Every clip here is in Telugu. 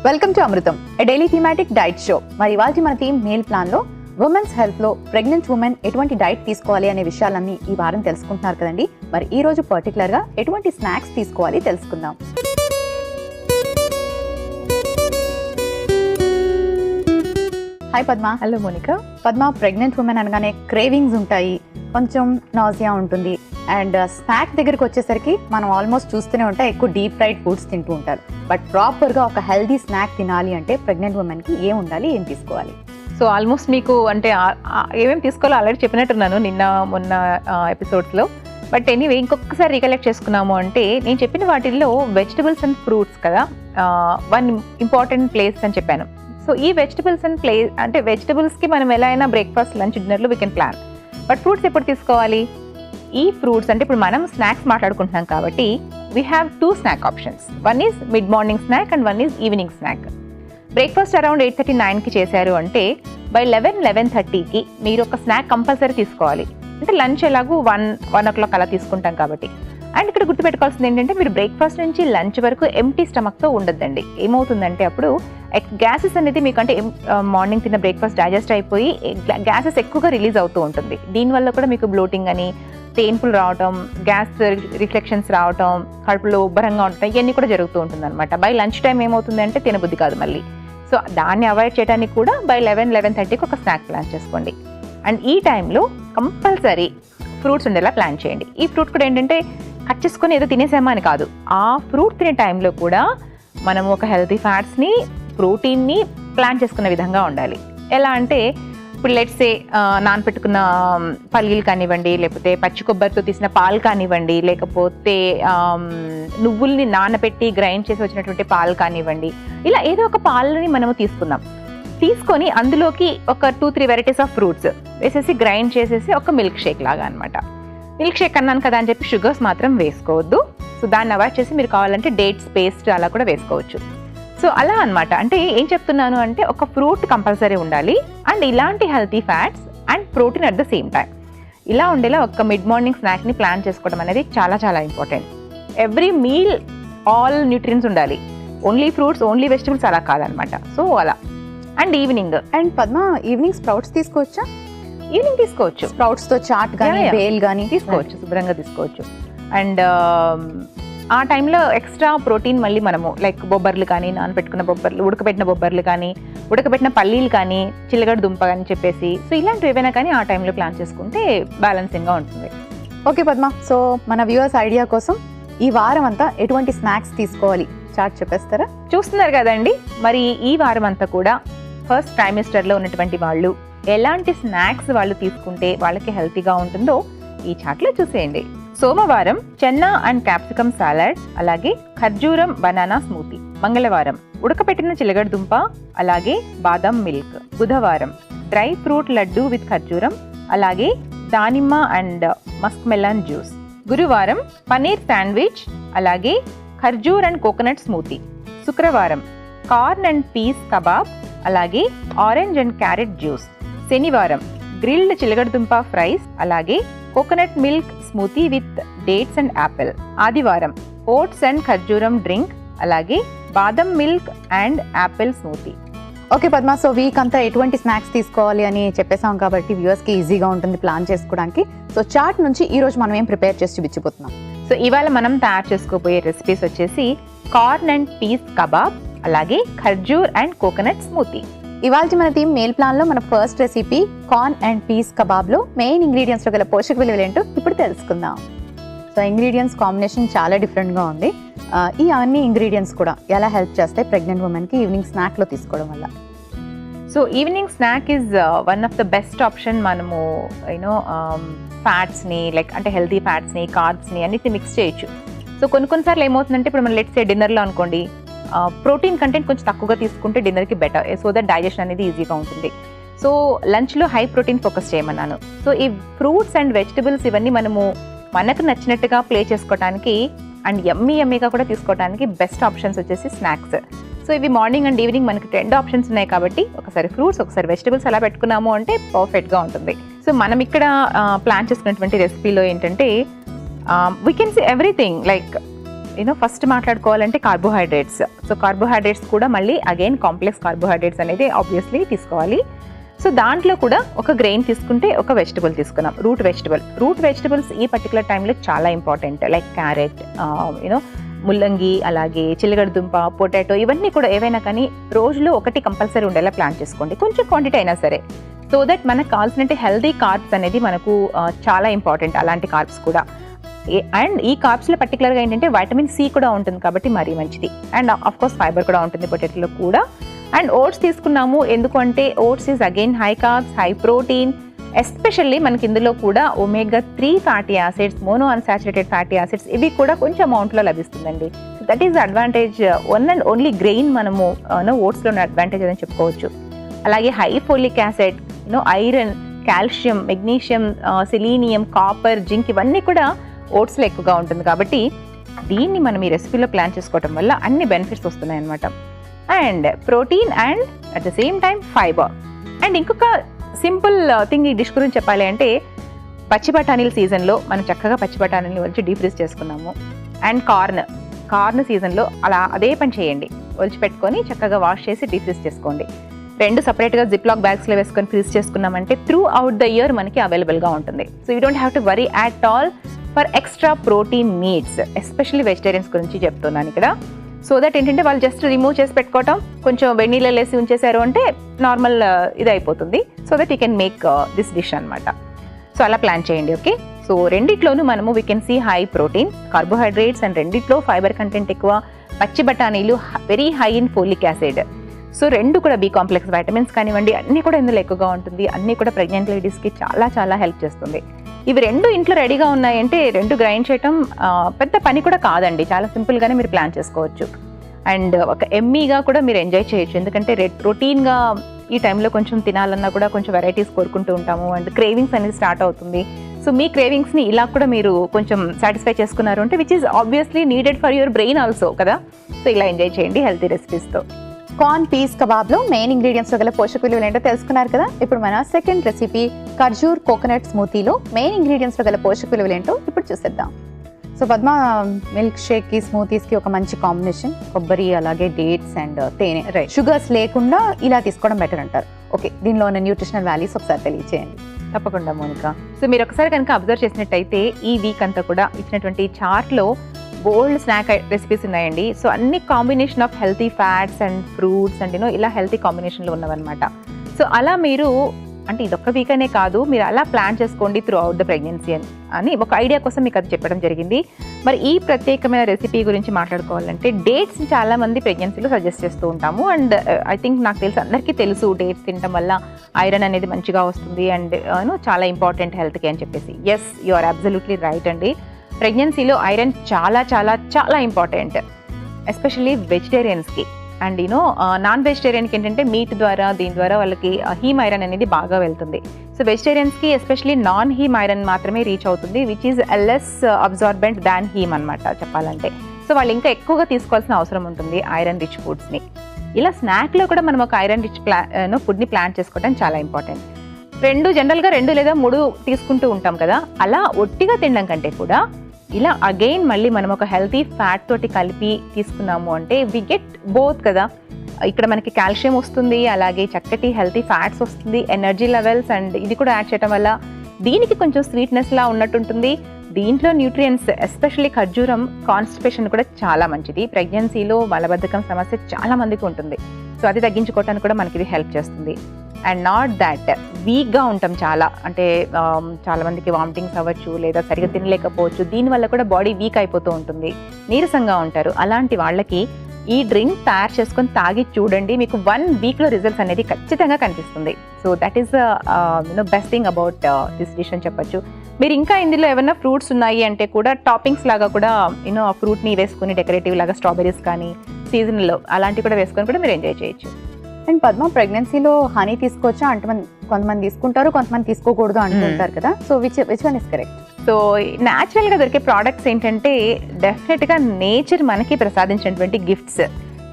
Welcome to Amrutham, A daily thematic diet show. మరి ఇవాళ మన థీమ్ మీల్ ప్లాన్ లో ఉమెన్స్ హెల్త్ లో ప్రెగ్నెంట్ ఉమెన్ ఎటువంటి డైట్ తీసుకోవాలి అనే విషయాలన్నీ ఈ వారం తెలుసుకుంటున్నారు కదండి. మరి ఈ రోజు పర్టికులర్ గా ఎటువంటి స్నాక్స్ తీసుకోవాలి తెలుసుకుందాం. Hi Padma. Hello Monika. Padma, pregnant women అనగానే క్రేవింగ్స్ ఉంటాయి, కొంచెం నాజియా ఉంటుంది. అండ్ స్నాక్ దగ్గరికి వచ్చేసరికి మనం ఆల్మోస్ట్ చూస్తూనే ఉంటాం, ఎక్కువ డీప్ ఫ్రైడ్ ఫుడ్స్ తింటూ ఉంటారు. బట్ ప్రాపర్గా ఒక హెల్దీ స్నాక్ తినాలి అంటే ప్రెగ్నెంట్ ఉమెన్కి ఏం ఉండాలి, ఏం తీసుకోవాలి? సో ఆల్మోస్ట్ మీకు అంటే ఏమేమి తీసుకోవాలో ఆల్రెడీ చెప్పినట్టున్నాను నిన్న మొన్న ఎపిసోడ్స్లో. బట్ ఎనీవే ఇంకొకసారి రీకలెక్ట్ చేసుకున్నాము అంటే నేను చెప్పిన వాటిల్లో వెజిటబుల్స్ అండ్ ఫ్రూట్స్ కదా వన్ ఇంపార్టెంట్ ప్లేస్ అని చెప్పాను. సో ఈ వెజిటబుల్స్ అండ్ అంటే వెజిటబుల్స్కి మనం ఎలా అయినా బ్రేక్ఫాస్ట్, లంచ్, డిన్నర్లో we can plan. But fruits ఎప్పుడు తీసుకోవాలి? ఈ ఫ్రూట్స్ అంటే ఇప్పుడు మనం స్నాక్స్ మాట్లాడుకుంటున్నాం కాబట్టి we have 2 snack options. One is mid morning snack and one is evening snack. Breakfast around 8:39కి చేశారు అంటే బై 11-11:30కి మీరు ఒక స్నాక్ కంపల్సరీ తీసుకోవాలి. అంటే లంచ్ ఎలాగూ 1 o'clock అలా తీసుకుంటాం కాబట్టి. అండ్ ఇక్కడ గుర్తుపెట్టుకోవాల్సింది ఏంటంటే మీరు బ్రేక్ఫాస్ట్ నుంచి లంచ్ వరకు ఎంటీ స్టమక్తో ఉండొద్దండి. ఏమవుతుందంటే అప్పుడు గ్యాసెస్ అనేది మీకు అంటే మార్నింగ్ తిన్న బ్రేక్ఫాస్ట్ డైజెస్ట్ అయిపోయి గ్యాసెస్ ఎక్కువగా రిలీజ్ అవుతూ ఉంటుంది. దీనివల్ల కూడా మీకు బ్లోటింగ్ అని, పెయిన్ఫుల్ రావటం, గ్యాస్ రిఫ్లెక్షన్స్ రావటం, కడుపులో ఉబ్బరంగా ఉండటం, ఇవన్నీ కూడా జరుగుతూ ఉంటుంది అనమాట. బై లంచ్ టైం ఏమవుతుంది అంటే తినబుద్ధి కాదు మళ్ళీ. సో దాన్ని అవాయిడ్ చేయడానికి కూడా బై 11-11:30కి ఒక స్నాక్ ప్లాన్ చేసుకోండి. అండ్ ఈ టైంలో కంపల్సరీ ఫ్రూట్స్ ఉండేలా ప్లాన్ చేయండి. ఈ ఫ్రూట్ కూడా ఏంటంటే కట్ చేసుకొని ఏదో తినేసామా అని కాదు, ఆ ఫ్రూట్ తినే టైంలో కూడా మనం ఒక హెల్తీ ఫ్యాట్స్ని, ప్రోటీన్ని ప్లాన్ చేసుకునే విధంగా ఉండాలి. ఎలా అంటే ఇప్పుడు లెట్స్ సే నానపెట్టుకున్న పల్లీలు కానివ్వండి, లేకపోతే పచ్చి కొబ్బరితో తీసిన పాలు కానివ్వండి, లేకపోతే నువ్వుల్ని నానబెట్టి గ్రైండ్ చేసి వచ్చినటువంటి పాలు కానివ్వండి, ఇలా ఏదో ఒక పాలని మనము తీసుకొని అందులోకి ఒక 2-3 వెరైటీస్ ఆఫ్ ఫ్రూట్స్ వేసేసి గ్రైండ్ చేసేసి ఒక మిల్క్ షేక్ లాగా అనమాట. మిల్క్ షేక్ అన్నాను కదా అని చెప్పి షుగర్స్ మాత్రం వేసుకోవద్దు. సో దాన్ని అవాయిడ్ చేసి మీరు కావాలంటే డేట్స్ పేస్ట్ అలా కూడా వేసుకోవచ్చు. సో అలా అనమాట. అంటే ఏం చెప్తున్నాను అంటే ఒక ఫ్రూట్ కంపల్సరీ ఉండాలి అండ్ ఇలాంటి healthy fats and protein at the same time. ఇలా ఉండేలా ఒక మిడ్ మార్నింగ్ స్నాక్ని ప్లాన్ చేసుకోవడం అనేది చాలా చాలా important. Every meal all nutrients ఉండాలి. ఓన్లీ ఫ్రూట్స్, ఓన్లీ వెజిటబుల్స్ అలా కాదనమాట. సో అలా. And evening. And Padma, evening sprouts తీసుకోవచ్చా? ఈవినింగ్ తీసుకోవచ్చు. స్ప్రౌట్స్తో చాట్ కానీ బేల్ కానీ తీసుకోవచ్చు, శుభ్రంగా తీసుకోవచ్చు. అండ్ ఆ టైంలో ఎక్స్ట్రా ప్రోటీన్ మళ్ళీ మనము లైక్ బొబ్బర్లు కానీ, నానబెట్టుకున్న బొబ్బర్లు, ఉడకబెట్టిన బొబ్బర్లు కానీ, ఉడకబెట్టిన పల్లీలు కానీ, చిల్లగడ్డ దుంప కానీ చెప్పేసి సో ఇలాంటివి ఏవైనా కానీ ఆ టైంలో ప్లాన్ చేసుకుంటే బ్యాలెన్సింగ్గా ఉంటుంది. ఓకే పద్మ, సో మన వ్యూవర్స్ ఐడియా కోసం ఈ వారం అంతా ఎటువంటి స్నాక్స్ తీసుకోవాలి చాట్ చెప్పేస్తారా? చూస్తున్నారు కదండి, మరి ఈ వారం అంతా కూడా ఫస్ట్ ట్రైమిస్టర్లో ఉన్నటువంటి వాళ్ళు ఎలాంటి స్నాక్స్ వాళ్ళు తీసుకుంటే వాళ్ళకి హెల్తీగా ఉంటుందో ఈ చాట్లో చూసేయండి. సోమవారం చెన్నా అండ్ క్యాప్సికమ్ సాలడ్, అలాగే ఖర్జూరం బనానా స్మూతీ. మంగళవారం ఉడకపెట్టిన చిలగడ దుంప, అలాగే బాదం మిల్క్. బుధవారం డ్రై ఫ్రూట్ లడ్డు విత్ ఖర్జూరం, అలాగే దానిమ్మ అండ్ మస్క్ మెలన్ జ్యూస్. గురువారం పనీర్ శాండ్విచ్, అలాగే ఖర్జూర్ అండ్ కోకోనట్ స్మూతీ. శుక్రవారం కార్న్ అండ్ పీస్ కబాబ్, అలాగే ఆరెంజ్ అండ్ క్యారెట్ జ్యూస్. శనివారం గ్రిల్డ్ చిలగడదుంప ఫ్రైస్, అలాగే coconut milk smoothie with dates and Apple. ఆదివారం ఓట్స్ అండ్ ఖర్జూరం డ్రింక్, అలాగే బాదం milk and Apple smoothie. Okay Padma, so weak అంతా ఎటువంటి స్నాక్స్ తీసుకోవాలి అని చెప్పేసాం కాబట్టి వ్యూవర్స్కి ఈజీగా ఉంటుంది ప్లాన్ చేసుకోవడానికి. సో చాట్ నుంచి ఈ రోజు మనం ఏం ప్రిపేర్ చేసి చూపించబోతున్నాం? సో ఇవాళ మనం తయారు చేసుకోబోయే రెసిపీస్ వచ్చేసి కార్న్ అండ్ పీస్ కబాబ్, అలాగే ఖర్జూర్ అండ్ కోకోనట్ స్మూతీ. ఇవాళ మన థీమ్ మీల్ ప్లాన్ లో మన first recipe corn and peas kebab లో మెయిన్ ఇంగ్రీడియంట్స్ లో గల పోషక విలువలు ఏంటో ఇప్పుడు తెలుసుకుందాం. సో ఇంగ్రీడియంట్స్ కాంబినేషన్ చాలా డిఫరెంట్ గా ఉంది. ఈ అన్ని ఇంగ్రీడియంట్స్ కూడా ఎలా హెల్ప్ చేస్తాయి ప్రెగ్నెంట్ ఉమెన్ కి ఈవినింగ్ స్నాక్ లో తీసుకోవడం వల్ల? So evening snack is one of the best option. మనము యూనో ఫ్యాట్స్ని లైక్ అంటే హెల్తీ ఫ్యాట్స్ని, కార్బ్స్ని అన్నిటిని మిక్స్ చేయొచ్చు. సో కొన్నిసార్లు ఏమవుతుందంటే ఇప్పుడు మనం లెట్స్ సే డిన్నర్లో అనుకోండి, ప్రోటీన్ కంటెంట్ కొంచెం తక్కువగా తీసుకుంటే డిన్నర్కి బెటర్, సో దట్ డైజెషన్ అనేది ఈజీగా ఉంటుంది. సో లంచ్లో హై ప్రోటీన్ ఫోకస్ చేయమన్నాను. సో ఈ ఫ్రూట్స్ అండ్ వెజిటబుల్స్ ఇవన్నీ మనకు నచ్చినట్టుగా ప్లే చేసుకోవడానికి అండ్ యమ్మీగా కూడా తీసుకోవడానికి బెస్ట్ ఆప్షన్స్ వచ్చేసి స్నాక్స్. సో ఇవి మార్నింగ్ అండ్ ఈవినింగ్ మనకి 2 ఆప్షన్స్ ఉన్నాయి కాబట్టి ఒకసారి ఫ్రూట్స్, ఒకసారి వెజిటబుల్స్ అలా పెట్టుకున్నాము అంటే పర్ఫెక్ట్గా ఉంటుంది. సో మనం ఇక్కడ ప్లాన్ చేసుకున్నటువంటి రెసిపీలో ఏంటంటే we can see everything like first మాట్లాడుకోవాలంటే కార్బోహైడ్రేట్స్. సో కార్బోహైడ్రేట్స్ కూడా మళ్ళీ అగైన్ కాంప్లెక్స్ కార్బోహైడ్రేట్స్ అనేది ఆబ్వియస్లీ తీసుకోవాలి. సో దాంట్లో కూడా ఒక గ్రెయిన్ తీసుకుంటే ఒక వెజిటబుల్ తీసుకున్నాం, రూట్ వెజిటబుల్స్ ఈ పర్టికులర్ టైంలో చాలా ఇంపార్టెంట్. లైక్ క్యారెట్, ముల్లంగి, అలాగే చిలగడ దుంప, పొటాటో, ఇవన్నీ కూడా ఏవైనా కానీ రోజులో ఒకటి కంపల్సరీ ఉండేలా ప్లాన్ చేసుకోండి, కొంచెం క్వాంటిటీ అయినా సరే. సో దట్ మనకు కావాల్సినట్టు హెల్దీ కార్బ్స్ అనేది మనకు చాలా ఇంపార్టెంట్, అలాంటి కార్బ్స్ కూడా. అండ్ ఈ కార్బ్స్లో పర్టికులర్గా ఏంటంటే వైటమిన్ సి కూడా ఉంటుంది కాబట్టి మరీ మంచిది. అండ్ ఆఫ్ కోర్స్ ఫైబర్ కూడా ఉంటుంది పొటాటోలో కూడా. అండ్ ఓట్స్ తీసుకున్నాము ఎందుకు అంటే oats is again high carbs, high protein. Especially మనకి ఇందులో కూడా omega-3 fatty acids, mono unsaturated fatty acids, ఇవి కూడా కొంచెం అమౌంట్లో లభిస్తుందండి. So that is advantage, one and only grain మనము ఓట్స్లో ఉన్న అడ్వాంటేజ్ అని చెప్పుకోవచ్చు. అలాగే high folic acid, iron, calcium, magnesium, selenium, copper, zinc, ఇవన్నీ కూడా ఓట్స్లో ఎక్కువగా ఉంటుంది. కాబట్టి దీన్ని మనం ఈ రెసిపీలో ప్లాన్ చేసుకోవటం వల్ల అన్ని బెనిఫిట్స్ వస్తున్నాయి అన్నమాట. And protein and at the same time fibre. And ఇంకొక సింపుల్ థింగ్ ఈ డిష్ గురించి చెప్పాలి అంటే పచ్చి బఠానీల సీజన్లో మనం చక్కగా పచ్చి బఠానీలు ఒలిచి డీప్ ఫ్రీజ్ చేసుకున్నాము. అండ్ కార్న్ సీజన్లో అలా అదే పని చేయండి, ఒలిచి పెట్టుకొని చక్కగా వాష్ చేసి డీప్ ఫ్రీజ్ చేసుకోండి. రెండు సపరేట్గా జిప్లాక్ బ్యాగ్స్లో వేసుకొని ఫ్రీజ్ చేసుకున్నామంటే త్రూ అవుట్ ద ఇయర్ మనకి అవైలబుల్గా ఉంటుంది. So you don't have to worry at all for extra protein needs. Especially vegetarians గురించి చెప్తున్నాను ఇక్కడ. సో దట్ ఏంటంటే వాళ్ళు జస్ట్ రిమూవ్ చేసి పెట్టుకోవటం, కొంచెం వెన్నీళ్ళ వేసి ఉంచేశారు అంటే నార్మల్ ఇది అయిపోతుంది. So that you can make this dish అనమాట. సో అలా ప్లాన్ చేయండి. ఓకే, సో రెండిట్లోనూ మనము we can see high protein, carbohydrates, and రెండిట్లో ఫైబర్ కంటెంట్ ఎక్కువ. పచ్చి బఠానీలు very high in folic acid. So రెండు కూడా బి కాంప్లెక్స్ వైటమిన్స్ కానివ్వండి అన్నీ కూడా ఇందులో ఎక్కువగా ఉంటుంది. అన్నీ కూడా ప్రెగ్నెంట్ లేడీస్కి చాలా చాలా హెల్ప్ చేస్తుంది. ఇవి రెండు ఇంట్లో రెడీగా ఉన్నాయంటే రెండు గ్రైండ్ చేయటం పెద్ద పని కూడా కాదండి, చాలా సింపుల్గానే మీరు ప్లాన్ చేసుకోవచ్చు. అండ్ ఒక ఎమ్మీగా కూడా మీరు ఎంజాయ్ చేయొచ్చు. ఎందుకంటే రొటీన్గా ఈ టైంలో కొంచెం తినాలన్నా కూడా కొంచెం వెరైటీస్ కోరుకుంటూ ఉంటాము. అండ్ క్రేవింగ్స్ అనేది స్టార్ట్ అవుతుంది. సో మీ క్రేవింగ్స్ని ఇలా కూడా మీరు కొంచెం సాటిస్ఫై చేసుకున్నారు అంటే which is obviously needed for your brain also కదా. సో ఇలా ఎంజాయ్ చేయండి హెల్తీ రెసిపీస్తో. కార్న్ పీస్ కబాబ్లో మెయిన్ ఇంగ్రీడియంట్స్ గల పోషక విలువలు ఏంటో తెలుసుకున్నారు కదా. ఇప్పుడు మన సెకండ్ రెసిపీ ఖర్జూర్ కోకోనట్ స్మూతీలో మెయిన్ ఇంగ్రీడియంట్స్ గల పోషక విలువలు ఏంటో ఇప్పుడు చూసేద్దాం. సో పద్మ, మిల్క్ షేక్కి స్మూతీస్కి ఒక మంచి కాంబినేషన్ కొబ్బరి, అలాగే డేట్స్ అండ్ తేనె, షుగర్స్ లేకుండా ఇలా తీసుకోవడం బెటర్ అంటారు. ఓకే, దీనిలో ఉన్న న్యూట్రిషనల్ వాల్యూస్ ఒకసారి తెలియచేయండి. తప్పకుండా మోనికా. సో మీరు ఒకసారి కనుక అబ్జర్వ్ చేసినట్టయితే ఈ వీక్ అంతా కూడా ఇచ్చినటువంటి చార్ట్లో బోల్డ్ స్నాక్ రెసిపీస్ ఉన్నాయండి. సో అన్ని combination of healthy fats and fruits and ఇలా హెల్తీ కాంబినేషన్లో ఉన్నవన్నమాట. సో అలా మీరు అంటే ఇదొక్క వీక్ అనే కాదు, మీరు అలా ప్లాన్ చేసుకోండి త్రూ అవుట్ ద ప్రెగ్నెన్సీ అని ఒక ఐడియా కోసం మీకు అది చెప్పడం జరిగింది. మరి ఈ ప్రత్యేకమైన రెసిపీ గురించి మాట్లాడుకోవాలంటే డేట్స్ చాలా మంది ప్రెగ్నెన్సీలో సజెస్ట్ చేస్తూ ఉంటాము. అండ్ ఐ థింక్ నాకు తెలుసు, అందరికీ తెలుసు డేట్స్ తినడం వల్ల ఐరన్ అనేది మంచిగా వస్తుంది అండ్ చాలా ఇంపార్టెంట్ హెల్త్కి అని చెప్పేసి. Yes, you are absolutely right అండి. ప్రెగ్నెన్సీలో ఐరన్ చాలా చాలా చాలా ఇంపార్టెంట్, ఎస్పెషల్లీ వెజిటేరియన్స్కి. అండ్ నాన్ వెజిటేరియన్కి ఏంటంటే మీట్ ద్వారా దీని ద్వారా వాళ్ళకి హీమ్ ఐరన్ అనేది బాగా వెళ్తుంది. సో వెజిటేరియన్స్కి ఎస్పెషల్లీ నాన్ హీమ్ ఐరన్ మాత్రమే రీచ్ అవుతుంది, which is less absorbent than heme అనమాట చెప్పాలంటే. సో వాళ్ళు ఇంకా ఎక్కువగా తీసుకోవాల్సిన అవసరం ఉంటుంది ఐరన్ రిచ్ ఫుడ్స్ని. ఇలా స్నాక్లో కూడా మనం ఒక ఐరన్ రిచ్ ఫుడ్ని ప్లాన్ చేసుకోవడం చాలా ఇంపార్టెంట్. జనరల్గా 2 లేదా 3 తీసుకుంటూ ఉంటాం కదా, అలా ఒట్టిగా తినడం కంటే కూడా ఇలా అగైన్ మళ్ళీ మనం ఒక హెల్తీ ఫ్యాట్ తోటి కలిపి తీసుకున్నాము అంటే వి గెట్ బోత్ కదా. ఇక్కడ మనకి కాల్షియం వస్తుంది, అలాగే చక్కటి హెల్తీ ఫ్యాట్స్ వస్తుంది, ఎనర్జీ లెవెల్స్, అండ్ ఇది కూడా యాడ్ చేయడం వల్ల దీనికి కొంచెం స్వీట్నెస్ లా ఉన్నట్టుంటుంది. దీంట్లో న్యూట్రియంట్స్ ఎస్పెషల్లీ ఖర్జూరం కాన్స్టిపేషన్ కూడా చాలా మంచిది. ప్రెగ్నెన్సీలో మలబద్ధకం సమస్య చాలా మందికి ఉంటుంది. సో అది తగ్గించుకోవడానికి కూడా మనకి ఇది హెల్ప్ చేస్తుంది. అండ్ నాట్ దాట్ వీక్గా ఉంటాం చాలా, అంటే చాలా మందికి వామిటింగ్స్ అవ్వచ్చు లేదా సరిగ్గా తినలేకపోవచ్చు. దీనివల్ల కూడా బాడీ వీక్ అయిపోతూ ఉంటుంది, నీరసంగా ఉంటారు. అలాంటి వాళ్ళకి ఈ డ్రింక్ తయారు చేసుకొని తాగి చూడండి, మీకు 1 వీక్లో రిజల్ట్స్ అనేది ఖచ్చితంగా కనిపిస్తుంది. So that is best thing about this dish అని చెప్పొచ్చు. మీరు ఇంకా ఇందులో ఏమైనా ఫ్రూట్స్ ఉన్నాయి అంటే కూడా టాపింగ్స్ లాగా కూడా ఆ ఫ్రూట్ని వేసుకుని డెకరేటివ్ లాగా స్ట్రాబెరీస్ కానీ సీజన్లో అలాంటివి కూడా వేసుకొని కూడా మీరు ఎంజాయ్ చేయొచ్చు. అండ్ పద్మ, ప్రెగ్నెన్సీలో హనీ తీసుకోవచ్చా అంటే కొంతమంది తీసుకుంటారు, కొంతమంది తీసుకోకూడదు అంటుంటారు కదా. So which one is correct? So న్యాచురల్గా దొరికే ప్రోడక్ట్స్ ఏంటంటే డెఫినెట్గా నేచర్ మనకి ప్రసాదించినటువంటి గిఫ్ట్స్,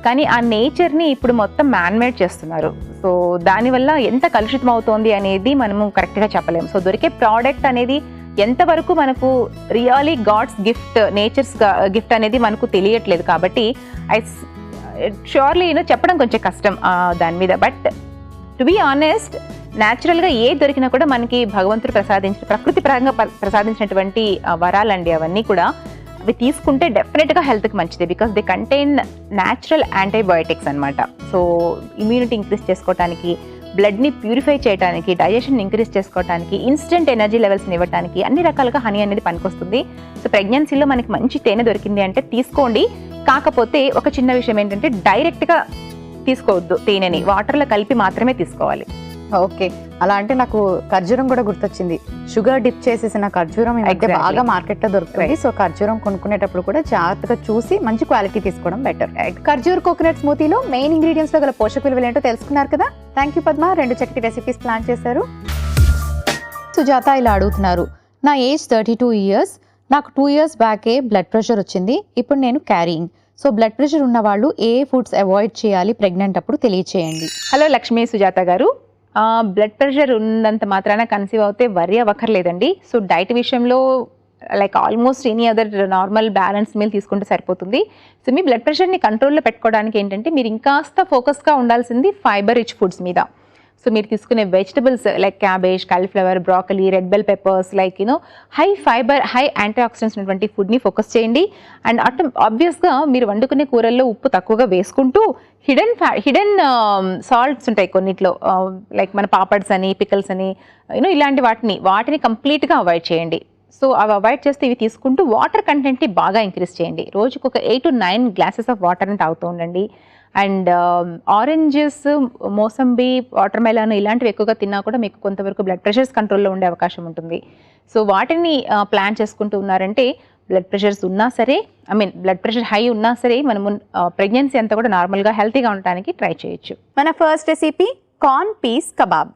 కానీ ఆ నేచర్ని ఇప్పుడు మొత్తం మ్యాన్మేడ్ చేస్తున్నారు. సో దానివల్ల ఎంత కలుషితం అవుతోంది అనేది మనము కరెక్ట్గా చెప్పలేము. సో దొరికే ప్రోడక్ట్ అనేది ఎంతవరకు మనకు really god's gift, nature's gift అనేది మనకు తెలియట్లేదు. కాబట్టి ష్యూర్లీ చెప్పడం కొంచెం కష్టం దాని మీద. బట్ టు బి ఆనెస్ట్, న్యాచురల్గా ఏ దొరికినా కూడా మనకి భగవంతుడు ప్రసాదించిన, ప్రకృతి పరంగా ప్రసాదించినటువంటి వరాలండి అవన్నీ కూడా. అవి తీసుకుంటే డెఫినెట్గా హెల్త్కి మంచిది. Because they contain natural antibiotics అనమాట. సో ఇమ్యూనిటీ ఇంక్రీజ్ చేసుకోవడానికి, బ్లడ్ని ప్యూరిఫై చేయడానికి, డైజెషన్ ఇంక్రీజ్ చేసుకోవడానికి, ఇన్స్టెంట్ ఎనర్జీ లెవెల్స్ని ఇవ్వడానికి అన్ని రకాలుగా హనీ అనేది పనికొస్తుంది. సో ప్రెగ్నెన్సీలో మనకి మంచి తేనె దొరికింది అంటే తీసుకోండి. కాకపోతే ఒక చిన్న విషయం ఏంటంటే డైరెక్ట్గా తీసుకోవద్దు, తేనెని వాటర్లో కలిపి మాత్రమే తీసుకోవాలి. ఓకే, అలా అంటే నాకు ఖర్జూరం కూడా గుర్తొచ్చింది. షుగర్ డిప్ చేసేసిన ఖర్జూరం ఈ మధ్య బాగా మార్కెట్లో దొరుకుతుంది. సో ఖర్జూరం కొనుక్కునేటప్పుడు కూడా జాగ్రత్తగా చూసి మంచి క్వాలిటీ తీసుకోవడం బెటర్. ఖర్జూర్ కోకోనట్ స్మూతీలో మెయిన్ ఇంగ్రీడియంట్స్ లో గల పోషక విలువలు ఏంటో తెలుసుకున్నారు కదా. థ్యాంక్ యూ పద్మ, 2 చక్కటి రెసిపీస్ ప్లాన్ చేశారు. సుజాత ఇలా అడుగుతున్నారు, నా ఏజ్ 32 years, నాకు 2 years బ్యాకే బ్లడ్ ప్రెషర్ వచ్చింది. ఇప్పుడు నేను క్యారింగ్. సో బ్లడ్ ప్రెషర్ ఉన్న వాళ్ళు ఏ ఫుడ్స్ అవాయిడ్ చేయాలి ప్రెగ్నెంట్ అప్పుడు తెలియచేయండి. హలో లక్ష్మీ, సుజాత గారు. బ్లడ్ ప్రెషర్ ఉన్నంత మాత్రాన కన్సీవ్ అవుతే వరి అవ్వక్కర్లేదండి. సో డైట్ విషయంలో like almost any other normal balance meal తీసుకుంటే సరిపోతుంది. సో మీ బ్లడ్ ప్రెషర్ని కంట్రోల్లో పెట్టుకోవడానికి ఏంటంటే మీరు ఇంకాస్త ఫోకస్గా ఉండాల్సింది ఫైబర్ రిచ్ ఫుడ్స్ మీద. సో మీరు తీసుకునే vegetables like cabbage, cauliflower, broccoli, red bell peppers, like high fibre, high antioxidants ఉన్నటువంటి ఫుడ్ని ఫోకస్ చేయండి. అండ్ ఆబ్వియస్గా మీరు వండుకునే కూరల్లో ఉప్పు తక్కువగా వేసుకుంటూ హిడెన్ సాల్ట్స్ ఉంటాయి కొన్నిట్లో, లైక్ మన పాపడ్స్ అని, పికల్స్ అని, ఇలాంటి వాటిని కంప్లీట్గా అవాయిడ్ చేయండి. సో అవి అవాయిడ్ చేస్తే ఇవి తీసుకుంటూ వాటర్ కంటెంట్ని బాగా ఇంక్రీజ్ చేయండి. రోజుకు ఒక 8 to 9 glasses ఆఫ్ వాటర్ని తాగుతూ ఉండండి. And oranges, mosambi, water melon ఇలాంటివి ఎక్కువగా తిన్నా కూడా మీకు కొంతవరకు బ్లడ్ ప్రెషర్స్ కంట్రోల్లో ఉండే అవకాశం ఉంటుంది. సో వాటిని ప్లాన్ చేసుకుంటూ ఉన్నారంటే బ్లడ్ ప్రెషర్స్ ఉన్నా సరే, బ్లడ్ ప్రెషర్ హై ఉన్నా సరే మనము ప్రెగ్నెన్సీ అంతా కూడా నార్మల్గా హెల్తీగా ఉండడానికి ట్రై చేయొచ్చు. మన first recipe corn peas kebab.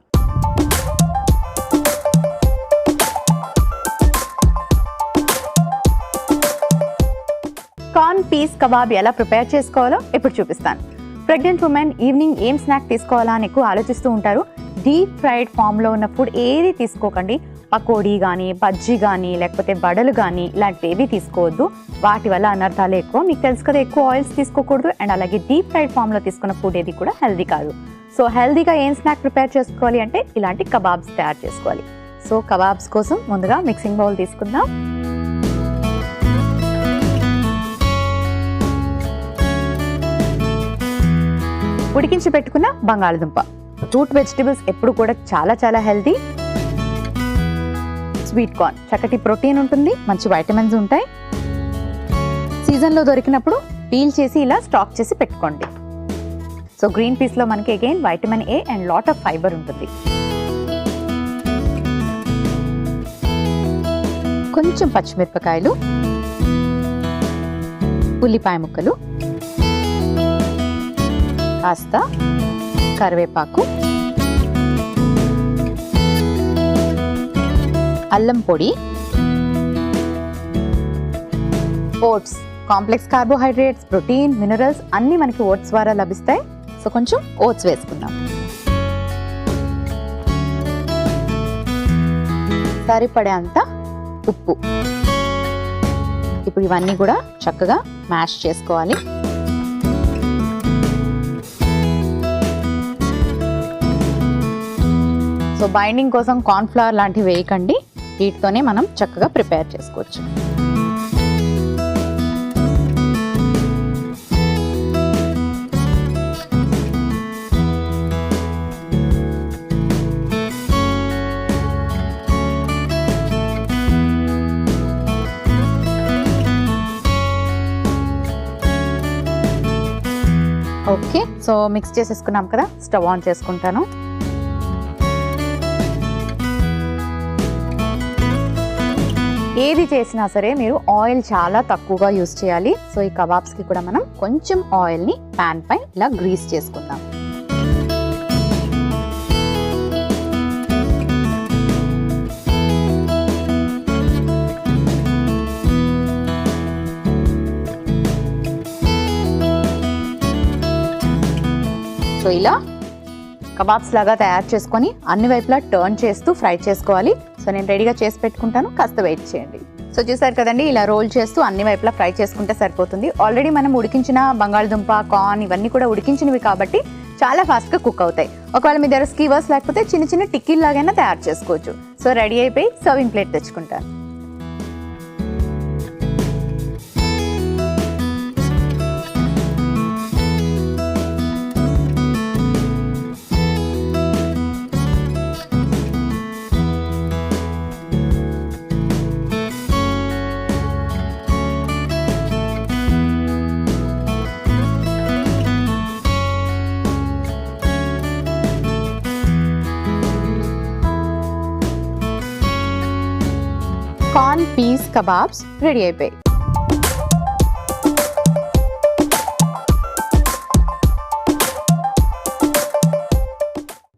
Corn peas kebab ఎలా ప్రిపేర్ చేసుకోవాలో ఇప్పుడు చూపిస్తాను. ప్రెగ్నెంట్ ఉమెన్ ఈవినింగ్ ఏం స్నాక్ తీసుకోవాలా అని ఎక్కువ ఆలోచిస్తూ ఉంటారు. డీప్ ఫ్రైడ్ ఫామ్లో ఉన్న ఫుడ్ ఏది తీసుకోకండి. పకోడీ కానీ, బజ్జీ కానీ, లేకపోతే వడలు కానీ ఇలాంటివి ఏవి తీసుకోవద్దు. వాటి వల్ల అనర్థాలు ఎక్కువ. మీకు తెలుసు కదా, ఎక్కువ ఆయిల్స్ తీసుకోకూడదు. అండ్ అలాగే డీప్ ఫ్రైడ్ ఫామ్లో తీసుకున్న ఫుడ్ ఏది కూడా హెల్దీ కాదు. సో హెల్దీగా ఏం స్నాక్ ప్రిపేర్ చేసుకోవాలి అంటే ఇలాంటి కబాబ్స్ తయారు చేసుకోవాలి. సో కబాబ్స్ కోసం ముందుగా మిక్సింగ్ బౌల్ తీసుకుందాం. ఉడికించి పెట్టుకున్న బంగాళదుంప. రూట్ వెజిటబుల్స్ ఎప్పుడు కూడా చాలా చాలా హెల్తీ. స్వీట్ కార్న్, చక్కటి ప్రోటీన్ ఉంటుంది, మంచి వైటమిన్స్ ఉంటాయి. సీజన్లో దొరికినప్పుడు పీల్ చేసి ఇలా స్టాక్ చేసి పెట్టుకోండి. సో గ్రీన్ పీస్లో మనకి again vitamin A and lot of fibre ఉంటుంది. కొంచెం పచ్చిమిరపకాయలు, ఉల్లిపాయ ముక్కలు, కాస్త కరివేపాకు, అల్లం పొడి, oats. Complex carbohydrates, protein, minerals అన్నీ మనకి ఓట్స్ ద్వారా లభిస్తాయి. సో కొంచెం ఓట్స్ వేసుకుందాం. సరిపడే అంత ఉప్పు. ఇప్పుడు ఇవన్నీ కూడా చక్కగా మ్యాష్ చేసుకోవాలి. సో బైండింగ్ కోసం కార్న్ఫ్లవర్ లాంటివి వేయకండి, వీటితోనే మనం చక్కగా ప్రిపేర్ చేసుకోవచ్చు. ఓకే, సో మిక్స్ చేసేసుకున్నాం కదా, స్టవ్ ఆన్ చేసుకుంటాను. ఏది చేసినా సరే మీరు ఆయిల్ చాలా తక్కువగా యూస్ చేయాలి. సో ఈ కబాబ్స్కి కూడా మనం కొంచెం ఆయిల్ని ప్యాన్ పై ఇలా గ్రీస్ చేసుకుందాం. సో ఇలా కబాబ్స్ లాగా తయారు చేసుకొని అన్ని వైపులా టర్న్ చేస్తూ ఫ్రై చేసుకోవాలి. సో నేను రెడీగా చేసి పెట్టుకుంటాను, కాస్త వెయిట్ చేయండి. సో చూసారు కదండి, ఇలా రోల్ చేస్తూ అన్ని వైపులా ఫ్రై చేసుకుంటే సరిపోతుంది. ఆల్రెడీ మనం ఉడికించిన బంగాళదుంప, కార్న్ ఇవన్నీ కూడా ఉడికించినవి కాబట్టి చాలా ఫాస్ట్గా కుక్ అవుతాయి. ఒకవేళ మీ దగ్గర స్కీవర్స్ లేకపోతే చిన్న చిన్న టిక్కీల్ లాగైనా తయారు చేసుకోవచ్చు. సో రెడీ అయిపోయి సర్వింగ్ ప్లేట్ తెచ్చుకుంటాను. కార్న్ పీస్ కబాబ్స్ రెడీ అయిపోయాయి.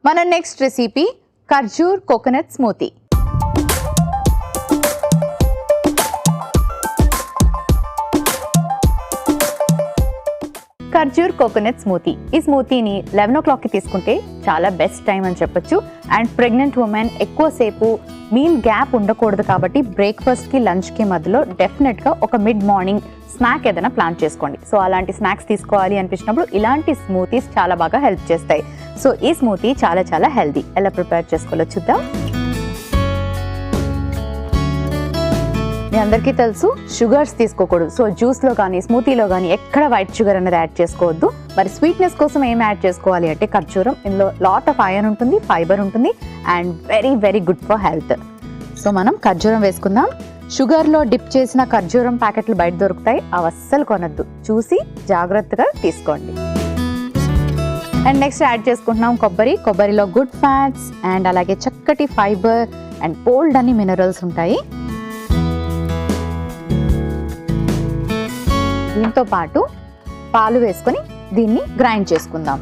మన నెక్స్ట్ రెసిపీ ఖర్జూర్ కోకోనట్ స్మూతీ. ఖర్జూర్ కోకోనట్ స్మూతీ. ఈ స్మూతీని 11 o'clockకి తీసుకుంటే చాలా బెస్ట్ టైం అని చెప్పొచ్చు. అండ్ ప్రెగ్నెంట్ ఉమెన్ ఎక్కువసేపు మీల్ గ్యాప్ ఉండకూడదు కాబట్టి బ్రేక్ఫాస్ట్కి లంచ్కి మధ్యలో డెఫినెట్గా ఒక మిడ్ మార్నింగ్ స్నాక్ ఏదైనా ప్లాన్ చేసుకోండి. సో అలాంటి స్నాక్స్ తీసుకోవాలి అనిపించినప్పుడు ఇలాంటి స్మూతీస్ చాలా బాగా హెల్ప్ చేస్తాయి. సో ఈ స్మూతీ చాలా చాలా హెల్దీ. ఎలా ప్రిపేర్ చేసుకోవాలో చూద్దాం. మీ అందరికీ తెలుసు షుగర్స్ తీసుకోకూడదు. సో జ్యూస్లో కానీ స్మూతీలో కానీ ఎక్కడ వైట్ షుగర్ అనేది యాడ్ చేసుకోవద్దు. మరి స్వీట్నెస్ కోసం ఏం యాడ్ చేసుకోవాలి అంటే ఖర్జూరం. ఇందులో లాట్ ఆఫ్ ఐరన్ ఉంటుంది, ఫైబర్ ఉంటుంది and very very good for health. So మనం ఖర్జూరం వేసుకుందాం. షుగర్లో డిప్ చేసిన ఖర్జూరం ప్యాకెట్లు బయట దొరుకుతాయి, అవి అస్సలు కొనద్దు, చూసి జాగ్రత్తగా తీసుకోండి. అండ్ నెక్స్ట్ యాడ్ చేసుకుంటున్నాం కొబ్బరిలో గుడ్ ఫ్యాట్స్ అండ్ అలాగే చక్కటి ఫైబర్ అండ్ బోల్డ్ అన్ని మినరల్స్ ఉంటాయి. దీంతో పాటు పాలు వేసుకొని దీన్ని గ్రైండ్ చేసుకుందాం.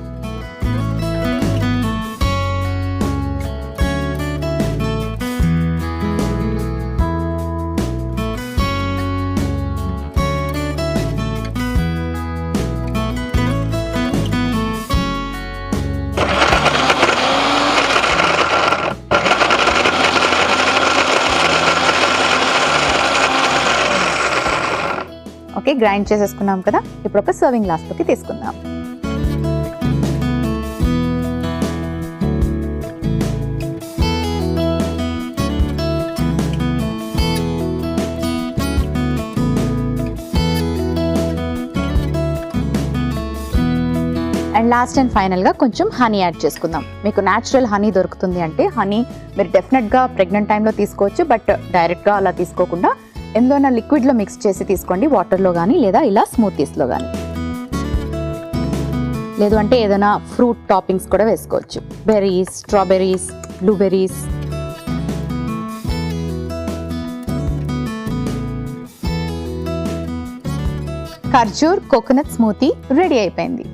ఓకే, గ్రైండ్ చేసేసుకున్నాం కదా. ఇప్పుడు ఒక సర్వింగ్ గ్లాస్లోకి తీసుకుందాం. అండ్ లాస్ట్ అండ్ ఫైనల్గా కొంచెం హనీ యాడ్ చేసుకుందాం. మీకు న్యాచురల్ హనీ దొరుకుతుంది అంటే హనీ మీరు డెఫినెట్గా ప్రెగ్నెంట్ టైంలో తీసుకోవచ్చు. బట్ డైరెక్ట్గా అలా తీసుకోకుండా ఎందులో లిక్విడ్లో మిక్స్ చేసి తీసుకోండి, వాటర్లో కానీ లేదా ఇలా స్మూతీస్లో కానీ. లేదు అంటే ఏదైనా ఫ్రూట్ టాపింగ్స్ కూడా వేసుకోవచ్చు. Berries, strawberries, blueberries. ఖర్జూర్ కోకోనట్ స్మూతీ రెడీ అయిపోయింది.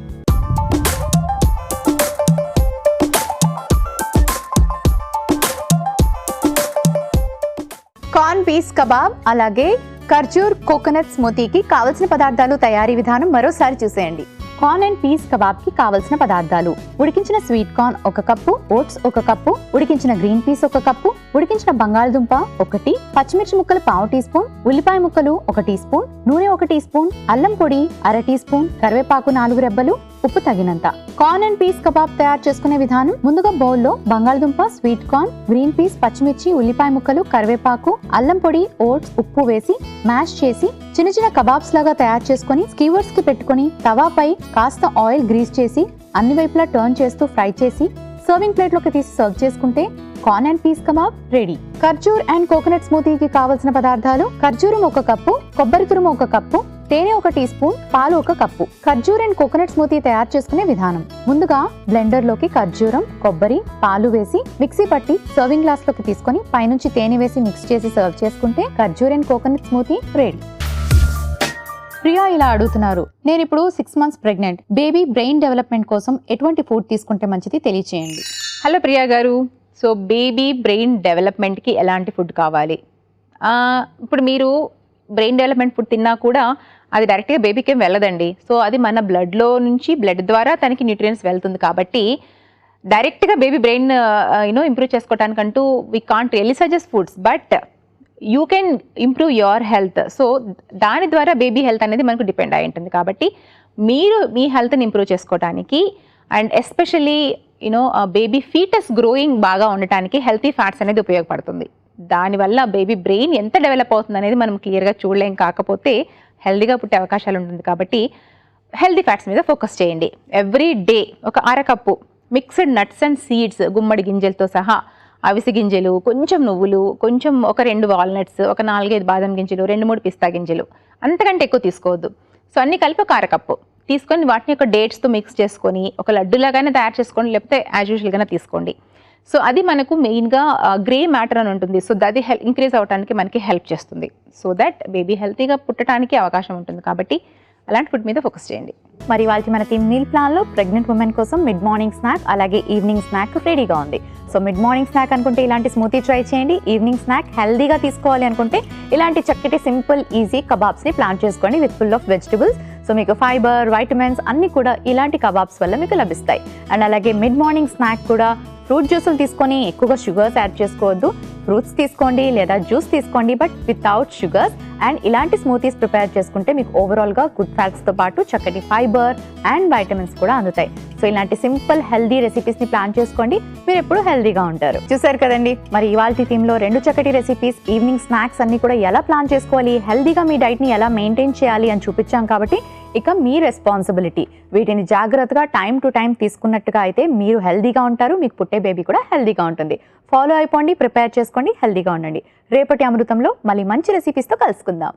కార్న్ పీస్ కబాబ్ అలాగే ఖర్జూర్ కోకోనట్ స్మూతీకి కావలసిన పదార్థాలు, తయారీ విధానం మరోసారి చూసేయండి. కార్న్ అండ్ పీస్ కబాబ్ కి కావలసిన పదార్థాలు: ఉడికించిన sweet corn 1 cup, oats 1 cup, ఉడికించిన గ్రీన్ పీస్ 1 కప్పు, ఉడికించిన బంగాళదుంప 1, పచ్చిమిర్చి ముక్కలు 1/2 టీ స్పూన్, ఉల్లిపాయ ముక్కలు 1 టీ స్పూన్, నూనె 1 టీ స్పూన్, అల్లం పొడి 1/2 టీ స్పూన్, కరివేపాకు 4 రెబ్బలు, ఉప్పు తగినంత. కార్న్ అండ్ పీస్ కబాబ్ తయారు చేసుకునే విధానం: ముందుగా బౌల్లో బంగాళదుంప, స్వీట్ కార్న్, గ్రీన్ పీస్, పచ్చిమిర్చి, ఉల్లిపాయ ముక్కలు, కరివేపాకు, అల్లం పొడి, ఓట్స్, ఉప్పు వేసి మ్యాష్ చేసి చిన్న చిన్న కబాబ్స్ లాగా తయారు చేసుకుని స్కీవర్స్ కి పెట్టుకుని తవాపై కాస్త ఆయిల్ గ్రీస్ చేసి అన్ని వైపులా టర్న్ చేస్తూ ఫ్రై చేసి సర్వింగ్ ప్లేట్ లోకి తీసి సర్వ్ చేసుకుంటే corn and peas kebab ready. ఖర్జూర్ అండ్ కోకోనట్ స్మూతీకి కావలసిన పదార్థాలు: ఖర్జూరం 1 కప్పు, కొబ్బరి తురుము 1 కప్పు, తేనె 1 టీ స్పూన్, పాలు 1 కప్పు. ఖర్జూర్ అండ్ కోకోనట్ స్మూతీ తయారు చేసుకునే విధానం: ముందుగా బ్లెండర్ లోకి ఖర్జూరం, కొబ్బరి, పాలు వేసి మిక్సీ పట్టి సర్వింగ్ గ్లాస్ లోకి తీసుకొని పైనుంచి తేనె వేసి మిక్స్ చేసి సర్వ్ చేసుకుంటే ఖర్జూర్ and coconut smoothie ready. Priya ఇలా అడుగుతున్నారు, నేను ఇప్పుడు 6 months pregnant, baby brain development కోసం ఎటువంటి ఫుడ్ తీసుకుంటే మంచిది తెలియచేయండి. హలో ప్రియా గారు, సో బేబీ బ్రెయిన్ డెవలప్మెంట్కి ఎలాంటి ఫుడ్ కావాలి? ఇప్పుడు మీరు బ్రెయిన్ డెవలప్మెంట్ ఫుడ్ తిన్నా కూడా అది డైరెక్ట్గా బేబీకి ఏం వెళ్ళదండి. సో అది మన బ్లడ్ ద్వారా తనకి న్యూట్రియన్స్ వెళ్తుంది. కాబట్టి డైరెక్ట్గా బేబీ బ్రెయిన్ ఇంప్రూవ్ చేసుకోవడానికంటూ we can't really suggest foods, but you can improve your health. So దాని ద్వారా బేబీ హెల్త్ అనేది మనకు డిపెండ్ అయి ఉంటుంది. కాబట్టి మీరు మీ హెల్త్ని ఇంప్రూవ్ చేసుకోవడానికి and especially baby foetus growing బాగా ఉండటానికి హెల్తీ ఫ్యాట్స్ అనేది ఉపయోగపడుతుంది. దానివల్ల బేబీ బ్రెయిన్ ఎంత డెవలప్ అవుతుంది అనేది మనం క్లియర్గా చూడలేం, కాకపోతే హెల్తీగా పుట్టే అవకాశాలు ఉంటుంది. కాబట్టి హెల్తీ ఫ్యాట్స్ మీద ఫోకస్ చేయండి. ఎవ్రీ డే ఒక అరకప్పు మిక్స్డ్ నట్స్ అండ్ సీడ్స్, గుమ్మడి గింజలతో సహా అవిసి గింజలు, కొంచెం నువ్వులు, కొంచెం ఒక 2 వాల్నట్స్, ఒక 4-5 బాదం గింజలు, 2-3 పిస్తా గింజలు, అంతకంటే ఎక్కువ తీసుకోవద్దు. సో అన్ని కలిపి ఒక అరకప్పు తీసుకొని వాటిని ఒక డేట్స్తో మిక్స్ చేసుకొని ఒక లడ్డులాగానే తయారు చేసుకోండి, లేకపోతే యాజ్ యూజువల్గానే తీసుకోండి. సో అది మనకు మెయిన్గా గ్రే మ్యాటర్ అని ఉంటుంది. సో అది ఇంక్రీజ్ అవ్వడానికి మనకి హెల్ప్ చేస్తుంది. సో దట్ బేబీ హెల్తీగా పుట్టడానికి అవకాశం ఉంటుంది. కాబట్టి అలాంటి ఫుడ్ మీద ఫోకస్ చేయండి. మరి వాళ్ళకి మనకి మీల్ ప్లాన్లో ప్రెగ్నెంట్ ఉమెన్ కోసం మిడ్ మార్నింగ్ స్నాక్ అలాగే ఈవినింగ్ స్నాక్ రెడీగా ఉంది. సో మిడ్ మార్నింగ్ స్నాక్ అనుకుంటే ఇలాంటి స్మూతీ ట్రై చేయండి. ఈవినింగ్ స్నాక్ హెల్దీగా తీసుకోవాలి అనుకుంటే ఇలాంటి చక్కటి సింపుల్ ఈజీ కబాబ్స్ని ప్లాన్ చేసుకోండి with full of vegetables. So మీకు ఫైబర్, వైటమిన్స్ అన్నీ కూడా ఇలాంటి కబాబ్స్ వల్ల మీకు లభిస్తాయి. అండ్ అలాగే మిడ్ మార్నింగ్ స్నాక్ కూడా ఫ్రూట్ జ్యూసులు తీసుకొని ఎక్కువగా షుగర్స్ యాడ్ చేసుకోవద్దు. ఫ్రూట్స్ తీసుకోండి లేదా జ్యూస్ తీసుకోండి, బట్ వితౌట్ షుగర్స్. అండ్ ఇలాంటి స్మూతీస్ ప్రిపేర్ చేసుకుంటే మీకు ఓవరాల్గా గుడ్ ఫ్యాట్స్తో పాటు చక్కటి ఫైబర్ అండ్ వైటమిన్స్ కూడా అందుతాయి. సో ఇలాంటి సింపుల్ హెల్దీ రెసిపీస్ని ప్లాన్ చేసుకోండి, మీరు ఎప్పుడు హెల్దీగా ఉంటారు. చూసారు కదండి, మరి ఇవాళ థీమ్లో 2 చక్కటి రెసిపీస్, ఈవినింగ్ స్నాక్స్ అన్ని కూడా ఎలా ప్లాన్ చేసుకోవాలి, హెల్దీగా మీ డైట్ని ఎలా మెయింటైన్ చేయాలి అని చూపించాం. కాబట్టి ఇక మీ రెస్పాన్సిబిలిటీ, వీటిని జాగ్రత్తగా టైం టు టైం తీసుకున్నట్టుగా అయితే మీరు హెల్దీగా ఉంటారు, మీకు పుట్టే బేబీ కూడా హెల్దీగా ఉంటుంది. ఫాలో అయిపోండి, ప్రిపేర్ చేసుకోండి, హెల్దీగా ఉండండి. రేపటి అమృతంలో మళ్ళీ మంచి రెసిపీస్తో కలుసుకుందాం.